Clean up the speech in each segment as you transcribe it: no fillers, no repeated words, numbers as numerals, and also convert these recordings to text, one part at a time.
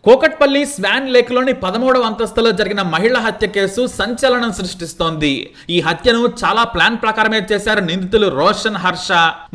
Kukatpally Swan Lake లోని 13వ అంతస్తులో జరిగిన మహిళ హత్య కేసు సంచలనం సృష్టిస్తోంది. ఈ హత్యను చాలా ప్లాన్ ప్రకారమే చేశారు నిందితులు రోషన్, హర్ష.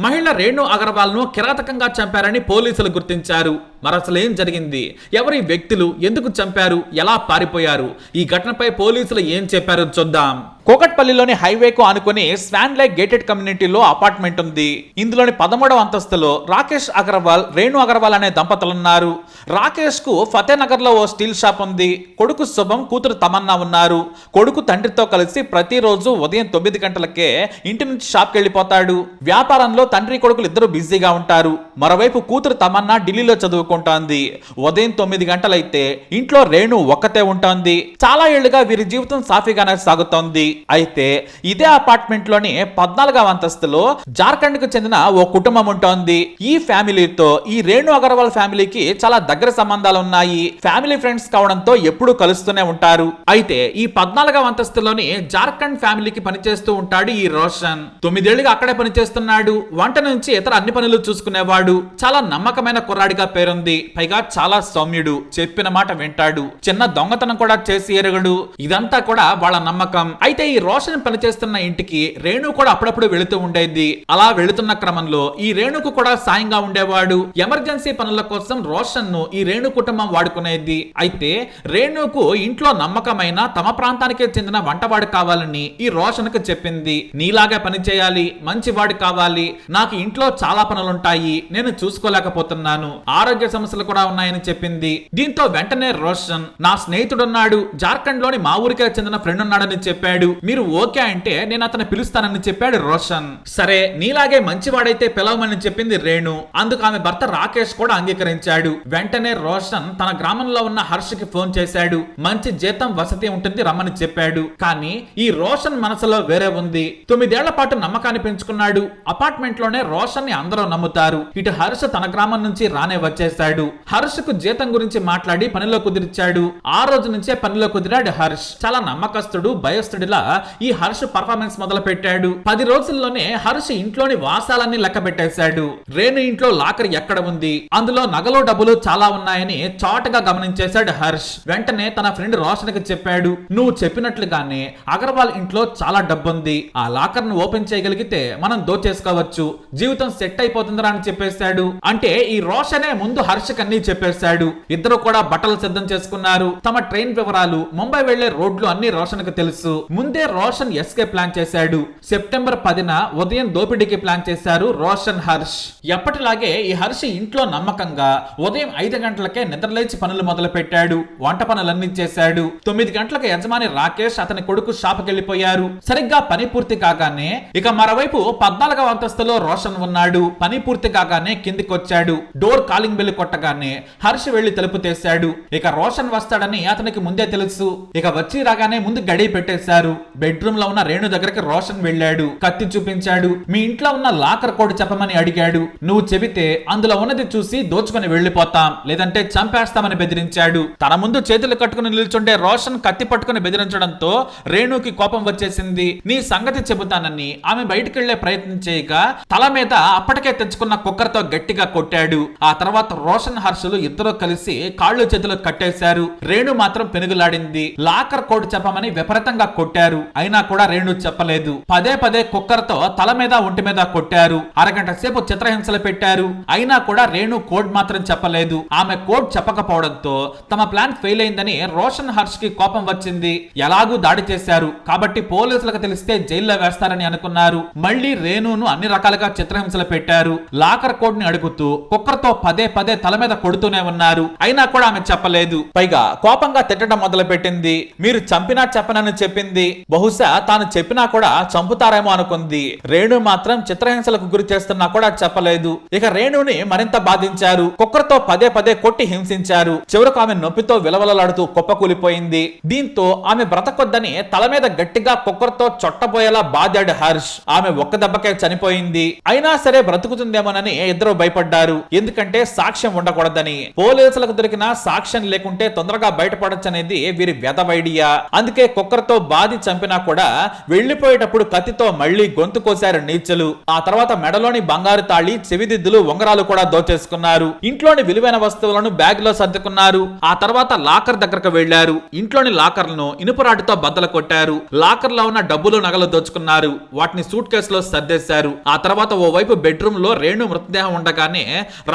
మహిళ రేణు అగర్వాల్ ను కిరాతకంగా చంపారని పోలీసులు గుర్తించారు. మరసలేం జరిగింది, ఎవరి వ్యక్తులు, ఎందుకు చంపారు, ఎలా పారిపోయారు, ఈ ఘటనపై పోలీసులు ఏం చెప్పారో చూద్దాం. కూకట్పల్లిలోని హైవేకు ఆనుకుని స్వాన్ లేక్ గేటెడ్ కమ్యూనిటీలో అపార్ట్మెంట్ ఉంది. ఇందులోని 13వ అంతస్తులో రాకేష్ అగర్వాల్, రేణు అగర్వాల్ అనే దంపతులున్నారు. రాకేష్ కు ఫతేనగర్ లో ఓ స్టీల్ షాప్ ఉంది. కొడుకు శుభం, కూతురు తమన్నా ఉన్నారు. కొడుకు తండ్రితో కలిసి ప్రతిరోజు ఉదయం 9 గంటలకే ఇంటి నుంచి షాప్కి వెళ్ళిపోతాడు. వ్యాపారంలో తండ్రి కొడుకులు ఇద్దరు బిజీగా ఉంటారు. మరోవైపు కూతురు తమన్నా ఢిల్లీలో చదువుకుంటోంది. ఉదయం 9 గంటలైతే ఇంట్లో రేణు ఒక్కతే ఉంటుంది. చాలా ఏళ్లుగా వీరి జీవితం సాఫీగానే సాగుతోంది. అయితే ఇదే అపార్ట్మెంట్ లోని 14వ అంతస్తులో జార్ఖండ్ కు చెందిన ఓ కుటుంబం ఉంటోంది. ఈ ఫ్యామిలీతో ఈ రేణు అగర్వాల్ ఫ్యామిలీకి చాలా దగ్గర సంబంధాలు ఉన్నాయి. ఫ్యామిలీ ఫ్రెండ్స్ కావడంతో ఎప్పుడూ కలుస్తూనే ఉంటారు. అయితే ఈ 14వ అంతస్తులోని జార్ఖండ్ ఫ్యామిలీకి పనిచేస్తూ ఉంటాడు ఈ రోషన్. 9 ఏళ్లుగా అక్కడే పనిచేస్తున్నాడు. వంట నుంచి ఇతర అన్ని పనులు చూసుకునేవాడు. చాలా నమ్మకమైన కుర్రాడిగా పేరుంది. పైగా చాలా సౌమ్యుడు, చెప్పిన మాట వింటాడు. చిన్న దొంగతనం కూడా చేసి ఎరగడు. ఇదంతా కూడా వాళ్ళ నమ్మకం. అయితే ఈ రోషన్ పనిచేస్తున్న ఇంటికి రేణు కూడా అప్పుడప్పుడు వెళుతూ ఉండేది. అలా వెళుతున్న క్రమంలో ఈ రేణుకు కూడా సాయంగా ఉండేవాడు. ఎమర్జెన్సీ పనుల కోసం రోషన్ ను ఈ రేణు కుటుంబం వాడుకునేది. అయితే రేణుకు ఇంట్లో నమ్మకమైన తమ ప్రాంతానికే చెందిన వంటవాడు కావాలని ఈ రోషన్ కు చెప్పింది. నీలాగా పని చేయాలి, మంచివాడు కావాలి, నాకు ఇంట్లో చాలా పనులుంటాయి, నేను చూసుకోలేకపోతున్నాను, ఆరోగ్య సమస్యలు కూడా ఉన్నాయని చెప్పింది. దీంతో వెంటనే రోషన్, నా స్నేహితుడున్నాడు, జార్ఖండ్ లోని మా ఊరికే చెందిన ఫ్రెండ్ ఉన్నాడని చెప్పాడు. మీరు ఓకే అంటే నేను అతను పిలుస్తానని చెప్పాడు రోషన్. సరే, నీలాగే మంచివాడైతే పిలవమని చెప్పింది రేణు. అందుకు ఆమె భర్త రాకేష్ కూడా అంగీకరించాడు. వెంటనే రోషన్ తన గ్రామంలో ఉన్న హర్షకి ఫోన్ చేశాడు. మంచి జీతం, వసతి ఉంటుంది, రమ్మని చెప్పాడు. కానీ ఈ రోషన్ మనసులో వేరే ఉంది. 9 ఏళ్ల పాటు నమ్మకాన్ని పెంచుకున్నాడు. అపార్ట్మెంట్ లోనే రోషన్ ని అందరూ నమ్ముతారు. ఇటు హర్ష తన గ్రామం నుంచి రానే వచ్చేశాడు. హర్షకు జీతం గురించి మాట్లాడి పనిలో కుదిరిచాడు. ఆ రోజు నుంచే పనిలో కుదిరాడు హర్ష్. చాలా నమ్మకస్తుడు, భయస్తుడిలా ఈ హర్ష్ పర్ఫార్మెన్స్ మొదలు పెట్టాడు. 10 రోజుల్లోనే హర్ష్ ఇంట్లోని వాసాలన్నీ లెక్క పెట్టేశాడు. రేణు ఇంట్లో లాకర్ ఎక్కడ ఉంది, అందులో నగలు డబ్బులు చాలా ఉన్నాయని చాటుగా గమనించేశాడు హర్ష్. వెంటనే తన ఫ్రెండ్ రోషన్ కి చెప్పాడు, నువ్వు చెప్పినట్లుగానే అగర్వాల్ ఇంట్లో చాలా డబ్బుంది, ఆ లాకర్ ను ఓపెన్ చేయగలిగితే మనం దోచేసుకోవచ్చు, జీవితం సెట్ అయిపోతుందిరా అని చెప్పేశాడు. అంటే ఈ రోషనే ముందు హర్ష్ కన్నీ చెప్పేశాడు. ఇద్దరు కూడా బట్టలు సిద్ధం చేసుకున్నారు. తమ ట్రైన్ వివరాలు, ముంబై వెళ్లే రోడ్లు అన్ని రోషన్ కు తెలుసు. ముందే రోషన్ ఎస్కే ప్లాన్ చేశాడు. సెప్టెంబర్ 10న ఉదయం దోపిడీకి ప్లాన్ చేశారు రోషన్, హర్ష్. ఎప్పటిలాగే ఈ హర్ష్ ఇంట్లో నమ్మకంగా ఉదయం 5 గంటలకే నిద్రలేచి పనులు మొదలు పెట్టాడు. వంట పనులన్నీ చేశాడు. 9 గంటలకు యజమాని రాకేష్, అతని కొడుకు షాప్కి వెళ్ళిపోయారు. సరిగ్గా పని పూర్తి కాగానే ఇక మరోవైపు 14వ అంతస్తులో రోషన్ ఉన్నాడు. పని పూర్తి కాగానే కిందికి వచ్చాడు. డోర్ కాలింగ్ బెల్ కొట్టగానే హర్ష్ వెళ్లి తలుపు తీశాడు. ఇక రోషన్ వస్తాడని అతనికి ముందే తెలుసు. ఇక వచ్చి రాగానే ముందు గడి పెట్టేశారు. బెడ్రూమ్ లో ఉన్న రేణు దగ్గరికి రోషన్ వెళ్ళాడు. కత్తి చూపించాడు. మీ ఇంట్లో ఉన్న లాకర్ కోడ్ చెప్పమని అడిగాడు. నువ్వు చెబితే అందులో ఉన్నది చూసి దోచుకుని వెళ్లిపోతాం, లేదంటే చంపేస్తామని బెదిరించాడు. తన ముందు చేతులు కట్టుకుని నిల్చుంటే రోషన్ కత్తి పట్టుకుని బెదిరించడంతో రేణుకి కోపం వచ్చేసింది. నీ సంగతి చెబుతానని ఆమె బయటికి వెళ్లే ప్రయత్నం చేయగా తల మీద అప్పటికే తెచ్చుకున్న కుక్కర్ తో గట్టిగా కొట్టాడు. ఆ తర్వాత రోషన్, హర్షులు ఇద్దరు కలిసి కాళ్ళు చేతులు కట్టేశారు. రేణు మాత్రం పెనుగులాడింది. లాకర్ కోడ్ చెప్పమని విపరీతంగా కొట్టారు. అయినా కూడా రేణు చెప్పలేదు. పదే పదే కుక్కర్తో తల మీద, ఒంటి మీద కొట్టారు. అరగంట సేపు చిత్రహింసలు పెట్టారు. అయినా కూడా రేణు కోడ్ మాత్రం చెప్పలేదు. ఆమె కోడ్ చెప్పకపోవడంతో తమ ప్లాన్ ఫెయిల్ అయిందని రోషన్, హర్ష్ కి కోపం వచ్చింది. ఎలాగూ దాడి చేశారు కాబట్టి పోలీసులకు తెలిస్తే జైల్లో వేస్తారని అనుకున్నారు. మళ్లీ రేణును అన్ని రకాలుగా చిత్రహింసలు పెట్టారు. లాకర్ కోడ్ ని అడుగుతూ కుక్కర్తో పదే పదే తల మీద కొడుతూనే ఉన్నారు. అయినా కూడా ఆమె చెప్పలేదు. పైగా కోపంగా తిట్టడం మొదలు పెట్టింది. మీరు చంపినా చెప్పనని చెప్పింది. బహుశా తాను చెప్పినా కూడా చంపుతారేమో అనుకుంది. రేణు మాత్రం చిత్రహింసలకు గురి చేస్తున్నా కూడా చెప్పలేదు. ఇక రేణుని మరింత బాధించారు. కుక్కర్తో పదే పదే కొట్టి హింసించారు. చివరకు ఆమె నొప్పితో విలవలలాడుతూ కుప్పకూలిపోయింది. దీంతో ఆమె బ్రతకొద్దని తల మీద గట్టిగా కుక్కర్తో చొట్టబోయేలా బాదాడు హర్ష్. ఆమె ఒక్క దెబ్బకే చనిపోయింది. అయినా సరే బ్రతుకుతుందేమోనని ఇద్దరు భయపడ్డారు. ఎందుకంటే సాక్ష్యం ఉండకూడదని. పోలీసులకు దొరికిన సాక్ష్యం లేకుంటే తొందరగా బయటపడొచ్చనేది వీరి వెధవ ఐడియా. అందుకే కుక్కర్తో బాధి చంపినా కూడా వెళ్లిపోయేటప్పుడు కత్తితో మళ్లీ గొంతు కోశారు నీచులు. ఆ తర్వాత మెడలోని బంగారు తాళి, చెవిదిద్దులు, ఉంగరాలు కూడా దోచేసుకున్నారు. ఇంట్లోని విలువైన వస్తువులను బ్యాగ్ లో సర్దుకున్నారు. ఆ తర్వాత లాకర్ దగ్గరకు వెళ్లారు. ఇంట్లోని లాకర్లను ఇనుపరాటితో బద్దలు కొట్టారు. లాకర్ లో ఉన్న డబ్బులు, నగలు దోచుకున్నారు. వాటిని సూట్ కేసులో సర్దేశారు. ఆ తర్వాత ఓవైపు బెడ్రూమ్ లో రేణు మృతదేహం ఉండగానే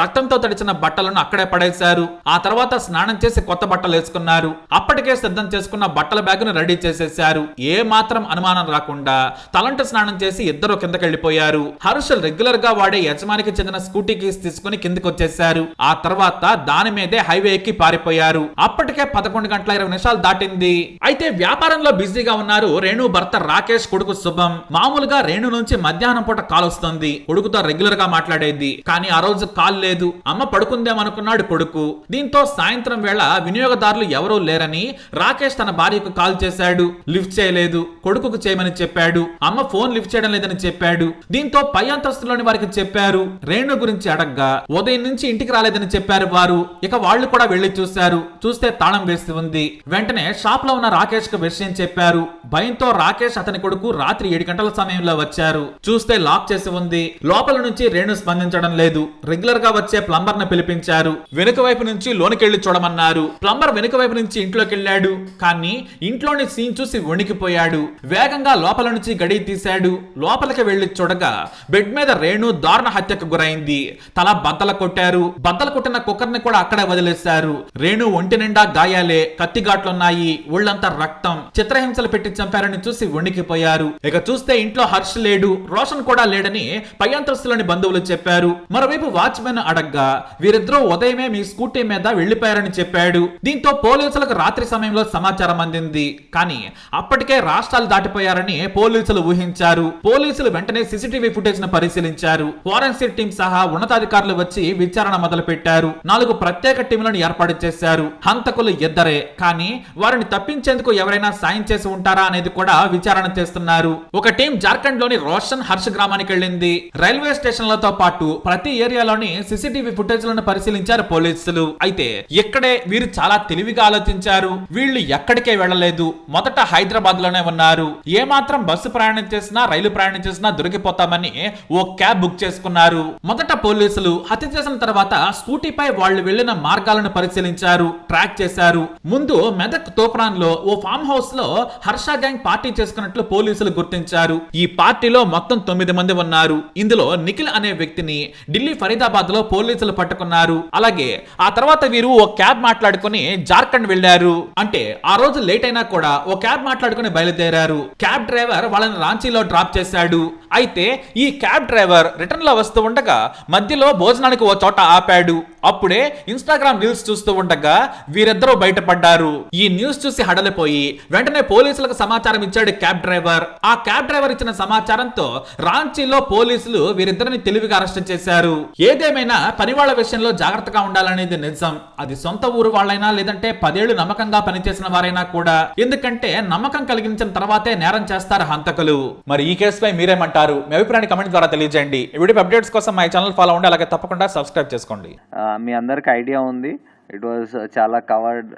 రక్తంతో తడిచిన బట్టలను అక్కడే పడేశారు. ఆ తర్వాత స్నానం చేసి కొత్త బట్టలు వేసుకున్నారు. అప్పటికే సిద్ధం చేసుకున్న బట్టల బ్యాగును రెడీ చేసేశారు. ఏ మాత్రం అనుమానం రాకుండా తలంటు స్నానం చేసి ఇద్దరు కిందకెళ్లిపోయారు. హర్షల్ రెగ్యులర్ గా వాడే యజమానికి చెందిన స్కూటీ కీస్ తీసుకుని కిందకి వచ్చేశారు. ఆ తర్వాత దాని మీదే హైవే ఎక్కి పారిపోయారు. అప్పటికే 11 గంటల 20 నిమిషాలు దాటింది. అయితే వ్యాపారంలో బిజీగా ఉన్నారు రేణు భర్త రాకేష్, కొడుకు శుభం. మామూలుగా రేణు నుంచి మధ్యాహ్నం పూట కాల్ వస్తుంది. కొడుకుతో రెగ్యులర్ గా మాట్లాడేది. కానీ ఆ రోజు కాల్ లేదు. అమ్మ పడుకుందేమనుకున్నాడు కొడుకు. దీంతో సాయంత్రం వేళ వినియోగదారులు ఎవరూ లేరని రాకేష్ తన భార్యకు కాల్ చేశాడు. లిఫ్ట్ చేయలేదు. కొడుకుకు చేయమని చెప్పాడు. అమ్మ ఫోన్ లిఫ్ట్ చేయడం లేదని చెప్పాడు. దీంతో పై అంతస్తులోని వారికి చెప్పారు. రేణు గురించి అడగ్గా ఉదయం నుంచి ఇంటికి రాలేదని చెప్పారు వారు. ఇక వాళ్ళు కూడా వెళ్లి చూశారు. చూస్తే తాళం వేసి ఉంది. వెంటనే షాప్ లో ఉన్న రాకేష్ కు విషయం చెప్పారు. భయంతో రాకేష్, అతని కొడుకు రాత్రి 7 గంటల సమయంలో వచ్చారు. చూస్తే లాక్ చేసి ఉంది. లోపల నుంచి రేణు స్పందించడం లేదు. రెగ్యులర్ గా వచ్చే ప్లంబర్ ను పిలిపించారు. వెనుక వైపు నుంచి లోనికెళ్లి చూడమన్నారు. ప్లంబర్ వెనుక వైపు నుంచి ఇంట్లోకి వెళ్ళాడు. కానీ ఇంట్లోని సీన్ చూసి వణికిపోయాడు. వేగంగా లోపల నుంచి గడి తీశాడు. లోపలికి వెళ్లి చూడగా బెడ్ మీద రేణు దారుణ హత్యకు గురైంది. తల బద్దల కొట్టారు. బద్దలు కొట్టిన కుక్కర్ ని కూడా అక్కడే వదిలేశారు. రేణు ఒంటి నిండా గాయాలే, కత్తిగాట్లున్నాయి, ఒళ్ళంతా రక్తం. చిత్రహింసలు పెట్టి చంపారని చూసి వణికిపోయారు. ఇక చూస్తే ఇంట్లో హర్ష్ లేడు, రోషన్ కూడా లేడని పై అంతస్తులోని బంధువులు చెప్పారు. మరోవైపు వాచ్మెన్ అడగ్గా వీరిద్దరూ ఉదయమే మీ స్కూటీ మీద వెళ్లిపోయారని చెప్పాడు. దీంతో పోలీసులకు రాత్రి సమయంలో సమాచారం అందింది. కానీ అప్పటికే రాష్ట్రాలు దాటిపోయారని పోలీసులు ఊహించారు. పోలీసులు వెంటనే సీసీటీవీ ఫుటేజ్ ను పరిశీలించారు. ఫోరెన్సిక్ టీం సహా ఉన్నతాధికారులు వచ్చి విచారణ మొదలు పెట్టారు. 4 ప్రత్యేక టీంలను ఏర్పాటు చేశారు. హంతకులు ఇద్దరే, కానీ వారిని తప్పించేందుకు ఎవరైనా సాయం చేసి ఉంటారా అనేది కూడా విచారణ చేస్తున్నారు. ఒక టీం జార్ఖండ్ లోని రోషన్, హర్ష్ గ్రామానికి వెళ్ళింది. రైల్వే స్టేషన్లతో పాటు ప్రతి ఏరియాలోని సీసీటీవీ ఫుటేజ్ లను పరిశీలించారు పోలీసులు. అయితే ఇక్కడే వీరు చాలా తెలివిగా ఆలోచించారు. వీళ్ళు ఎక్కడికే వెళ్లలేదు. మొదట హైదరాబాద్ లోనే ఉన్నారు. ఏ మాత్రం బస్సు ప్రయాణం చేసినా, రైలు ప్రయాణం చేసినా దొరికిపోతామని ఓ క్యాబ్ బుక్ చేసుకున్నారు. మొదట పోలీసులు హత్య చేసిన తర్వాత స్కూటీపై వాళ్ళు వెళ్లిన మార్గాలను పరిశీలించారు, ట్రాక్ చేశారు. ముందు మెదక్ తోప్రాన్ లో ఓ ఫామ్ హౌస్ లో హర్ష గ్యాంగ్ పార్టీ చేసుకున్నట్లు పోలీసులు గుర్తించారు. ఈ పార్టీలో మొత్తం 9 మంది ఉన్నారు. ఇందులో నిఖిల్ అనే వ్యక్తిని ఢిల్లీ ఫరీదాబాద్ లో పోలీసులు పట్టుకున్నారు. అలాగే ఆ తర్వాత వీరు ఓ క్యాబ్ మాట్లాడుకుని జార్ఖండ్ వెళ్లారు. అంటే ఆ రోజు లేట్ అయినా కూడా ఓ క్యాబ్ మాట్లాడుకుని బయలుదేరారు. క్యాబ్ డ్రైవర్ వాళ్ళని రాంచీలో డ్రాప్ చేశాడు. అయితే ఈ క్యాబ్ డ్రైవర్ రిటర్న్ లో వస్తూ ఉండగా మధ్యలో భోజనానికి ఓ చోట ఆపాడు. అప్పుడే ఇన్స్టాగ్రామ్ రీల్స్ చూస్తూ ఉండగా వీరిద్దరూ బయటపడ్డారు. ఈ న్యూస్ చూసి హడలిపోయి వెంటనే పోలీసులకు సమాచారం ఇచ్చాడు క్యాబ్ డ్రైవర్. ఆ క్యాబ్ డ్రైవర్ ఇచ్చిన సమాచారంతో రాంచీలో పోలీసులు వీరిద్దరిని తెలివిగా అరెస్ట్ చేశారు. ఏదేమైనా పనివాళ్ల విషయంలో జాగ్రత్తగా ఉండాలనేది నిజం. అది సొంత ఊరు వాళ్ళైనా లేదంటే 10 ఏళ్లు నమ్మకంగా పనిచేసిన వారైనా కూడా. ఎందుకంటే నమ్మకం కలిగించిన తర్వాతే నేరం చేస్తారు హంతకులు. మరి ఈ కేసుపై మీరేమంటారు? మీ అభిప్రాయాన్ని కమెంట్ ద్వారా తెలియజేయండి. వీడియో అప్డేట్స్ కోసం మా ఛానల్ ఫాలో అవ్వండి. అలాగే తప్పకుండా సబ్స్క్రైబ్ చేసుకోండి. మీ అందరికి ఐడియా ఉంది, ఇట్ వాజ్ చాలా కవర్డ్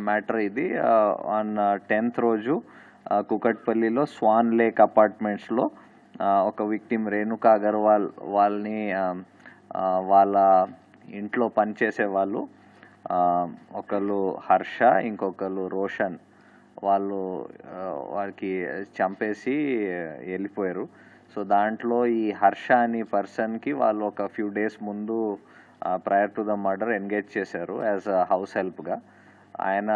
మ్యాటర్ ఇది. ఆన్ 10th రోజు కుకట్పల్లిలో స్వాన్ లేక్ అపార్ట్మెంట్స్లో ఒక విక్టిమ్ రేణుకా అగర్వాల్ వాళ్ళని వాళ్ళ ఇంట్లో పనిచేసే వాళ్ళు ఒకళ్ళు హర్ష, ఇంకొకళ్ళు రోషన్, వారికి చంపేసి వెళ్ళిపోయారు. సో దాంట్లో ఈ హర్ష అనే పర్సన్కి వాళ్ళు ఒక ఫ్యూ డేస్ ముందు prior to the murder engage చేశారు యాజ్ అ హౌస్ హెల్ప్గా. ఆయన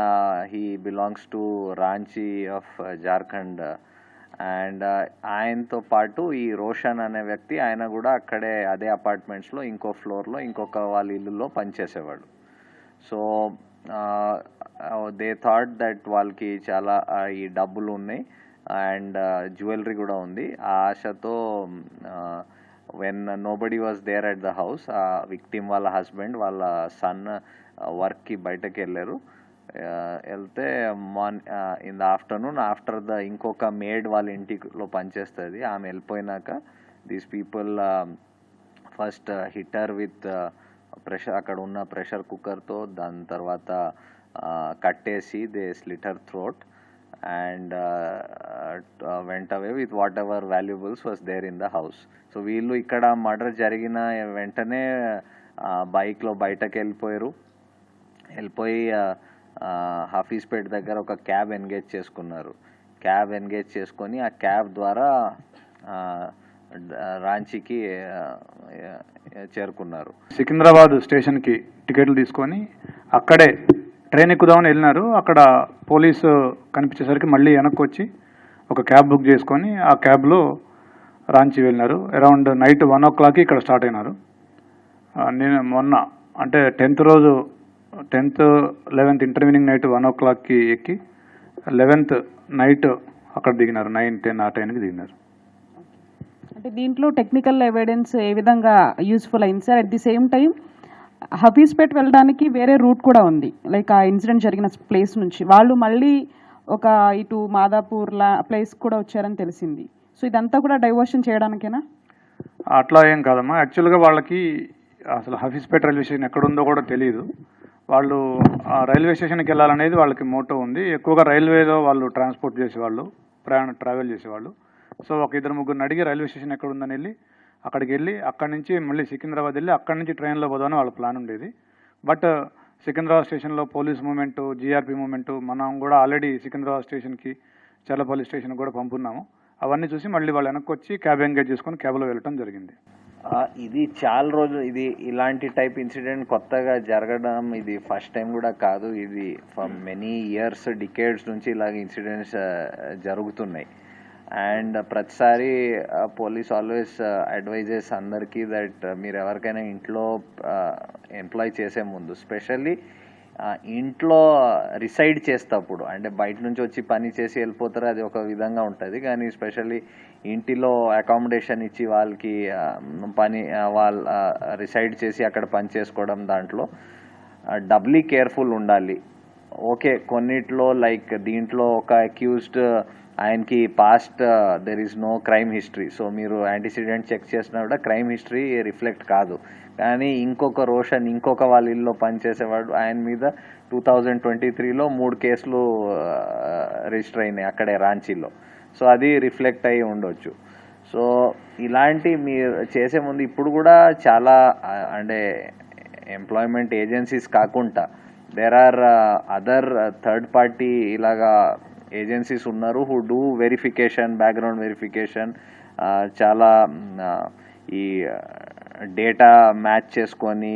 he belongs to Ranchi of Jharkhand. And ఆయనతో పాటు ఈ రోషన్ అనే వ్యక్తి, ఆయన కూడా అక్కడే అదే అపార్ట్మెంట్స్లో ఇంకో ఫ్లోర్లో ఇంకొక వాళ్ళ ఇల్లులో పనిచేసేవాడు. సో దే థాట్ దట్ వాళ్ళకి చాలా ఈ డబ్బులు ఉన్నాయి అండ్ జ్యువెలరీ కూడా ఉంది. ఆ ఆశతో when nobody was there at the house, ఆ విక్టిమ్ వాళ్ళ హస్బెండ్ వాళ్ళ సన్ వర్క్కి బయటకు వెళ్ళారు. వెళ్తే in the afternoon after the ఇంకొక మేడ్ వాళ్ళ ఇంటిలో పనిచేస్తుంది, ఆమె వెళ్ళిపోయినాక these people first hit her with pressure, అక్కడ ఉన్న ప్రెషర్ కుక్కర్తో. దాని తర్వాత కట్టేసి they slit her throat and went away with whatever valuables was there in the house. So వీళ్ళు ఇక్కడ మర్డర్ జరిగిన వెంటనే బైక్లో బయటకు వెళ్ళిపోయి హఫీజ్పేట్ దగ్గర ఒక క్యాబ్ ఎంగేజ్ చేసుకొని ఆ క్యాబ్ ద్వారా రాంచీకి చేరుకున్నారు. సికింద్రాబాద్ స్టేషన్కి టికెట్లు తీసుకొని అక్కడే ట్రైన్ ఎక్కుదామని వెళ్ళినారు. అక్కడ పోలీసు కనిపించేసరికి మళ్ళీ వెనక్కి వచ్చి ఒక క్యాబ్ బుక్ చేసుకొని ఆ క్యాబ్లో రాంచీ వెళ్ళినారు. అరౌండ్ నైట్ 1 o'clock ఇక్కడ స్టార్ట్ అయినారు. నేను మొన్న అంటే 10th రోజు 10th 11th ఇంటర్వ్యూనింగ్ నైట్ 1 o'clockకి ఎక్కి 11th నైట్ అక్కడ దిగినారు. 9, 10 ఆ టైంకి దిగినారు. అంటే దీంట్లో టెక్నికల్ ఎవిడెన్స్ ఏ విధంగా యూస్ఫుల్ అయింది sir? At the same time Hafeezpet వెళ్ళడానికి వేరే రూట్ కూడా ఉంది, లైక్ ఆ ఇన్సిడెంట్ జరిగిన ప్లేస్ నుంచి వాళ్ళు మళ్ళీ ఒక ఇటు మాదాపూర్ ప్లేస్ కూడా వచ్చారని తెలిసింది. సో ఇదంతా కూడా డైవర్షన్ చేయడానికేనా? అట్లా ఏం కాదమ్మా. యాక్చువల్గా వాళ్ళకి అసలు హఫీజ్పేట్ రైల్వే స్టేషన్ ఎక్కడుందో కూడా తెలియదు. వాళ్ళు ఆ రైల్వే స్టేషన్కి వెళ్ళాలనేది వాళ్ళకి మోటో ఉంది. ఎక్కువగా రైల్వేలో వాళ్ళు ట్రాన్స్పోర్ట్ చేసేవాళ్ళు, ట్రావెల్ చేసేవాళ్ళు. సో ఒక 2-3 అడిగి రైల్వే స్టేషన్ ఎక్కడ ఉందని వెళ్ళి అక్కడికి వెళ్ళి అక్కడి నుంచి మళ్ళీ సికింద్రాబాద్ వెళ్ళి అక్కడి నుంచి ట్రైన్లో పోదామని వాళ్ళ ప్లాన్ ఉండేది. బట్ సికింద్రాబాద్ స్టేషన్లో పోలీస్ మూమెంటు, జీఆర్పీ మూమెంటు, మనం కూడా ఆల్రెడీ సికింద్రాబాద్ స్టేషన్కి చల్లపల్లి స్టేషన్కి కూడా పంపున్నాము. అవన్నీ చూసి మళ్ళీ వాళ్ళు వెనక్కి వచ్చి క్యాబ్ ఎంగేజ్ చేసుకొని క్యాబ్లో వెళ్ళటం జరిగింది. ఇది చాలా రోజులు ఇలాంటి టైప్ ఇన్సిడెంట్ కొత్తగా జరగడం ఇది ఫస్ట్ టైం కూడా కాదు. ఇది ఫర్ మెనీ ఇయర్స్, డికేడ్స్ నుంచి ఇలాగ ఇన్సిడెంట్స్ జరుగుతున్నాయి. అండ్ ప్రతిసారి పోలీస్ ఆల్వేస్ అడ్వైజెస్ అందరికీ దట్ మీరు ఎవరికైనా ఇంట్లో ఎంప్లాయ్ చేసే ముందు, స్పెషల్లీ ఇంట్లో రిసైడ్ చేసేటప్పుడు, అంటే బయట నుంచి వచ్చి పని చేసి వెళ్ళిపోతారు, అది ఒక విధంగా ఉంటుంది. కానీ స్పెషల్లీ ఇంటిలో అకామిడేషన్ ఇచ్చి వాళ్ళకి వాళ్ళు రిసైడ్ చేసి అక్కడ పని చేసుకోవడం, దాంట్లో డబ్లీ కేర్ఫుల్ ఉండాలి. ఓకే, కొన్నిట్లో లైక్ దీంట్లో ఒక అక్యూజ్డ్ ఆయనకి past there is no crime history, so మీరు యాంటీసిడెంట్ చెక్ చేసినా కూడా క్రైమ్ హిస్టరీ రిఫ్లెక్ట్ కాదు. కానీ ఇంకొక వాళ్ళ ఇల్లు పనిచేసేవాడు, ఆయన మీద 2023లో 3 కేసులు రిజిస్టర్ అయినాయి అక్కడే రాంచీలో. సో అది రిఫ్లెక్ట్ అయ్యి ఉండొచ్చు. సో ఇలాంటి మీరు చేసే ముందు ఇప్పుడు కూడా చాలా అంటే ఎంప్లాయ్మెంట్ ఏజెన్సీస్ కాకుండా there are other third party ఇలాగా ఏజెన్సీస్ ఉన్నారు who do verification, background verification, చాలా ఈ డేటా మ్యాచ్ చేసుకొని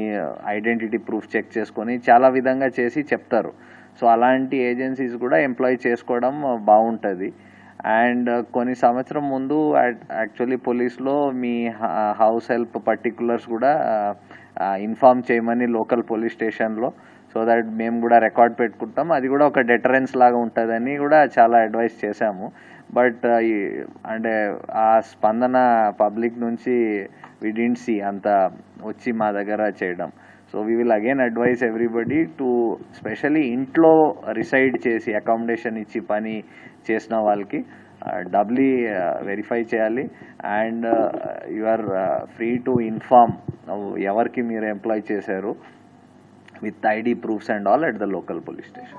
ఐడెంటిటీ ప్రూఫ్ చెక్ చేసుకొని చాలా విధంగా చేసి చెప్తారు. సో అలాంటి ఏజెన్సీస్ కూడా ఎంప్లాయ్ చేసుకోవడం బాగుంటుంది. అండ్ కొన్ని సంవత్సరం ముందు యాక్చువల్లీ పోలీస్లో మీ హౌస్ హెల్ప్ పర్టికులర్స్ కూడా ఇన్ఫార్మ్ చేయమని లోకల్ పోలీస్ స్టేషన్లో, సో దట్ మేము కూడా రికార్డ్ పెట్టుకుంటాం. అది కూడా ఒక డెటరెన్స్ లాగా ఉంటుందని కూడా చాలా అడ్వైస్ చేశాము. బట్ అంటే ఆ స్పందన పబ్లిక్ నుంచి వి డిడ్ంట్ సీ అంత వచ్చి మా దగ్గర చేయడం. So we will again advise everybody to specially ఇంట్లో రిసైడ్ చేసి అకామిడేషన్ ఇచ్చి పని చేసిన వాళ్ళకి డబ్లీ వెరిఫై చేయాలి. And you are free to inform ఎవరికి మీరు ఎంప్లాయ్ చేశారు with ID proofs and all at the local police station.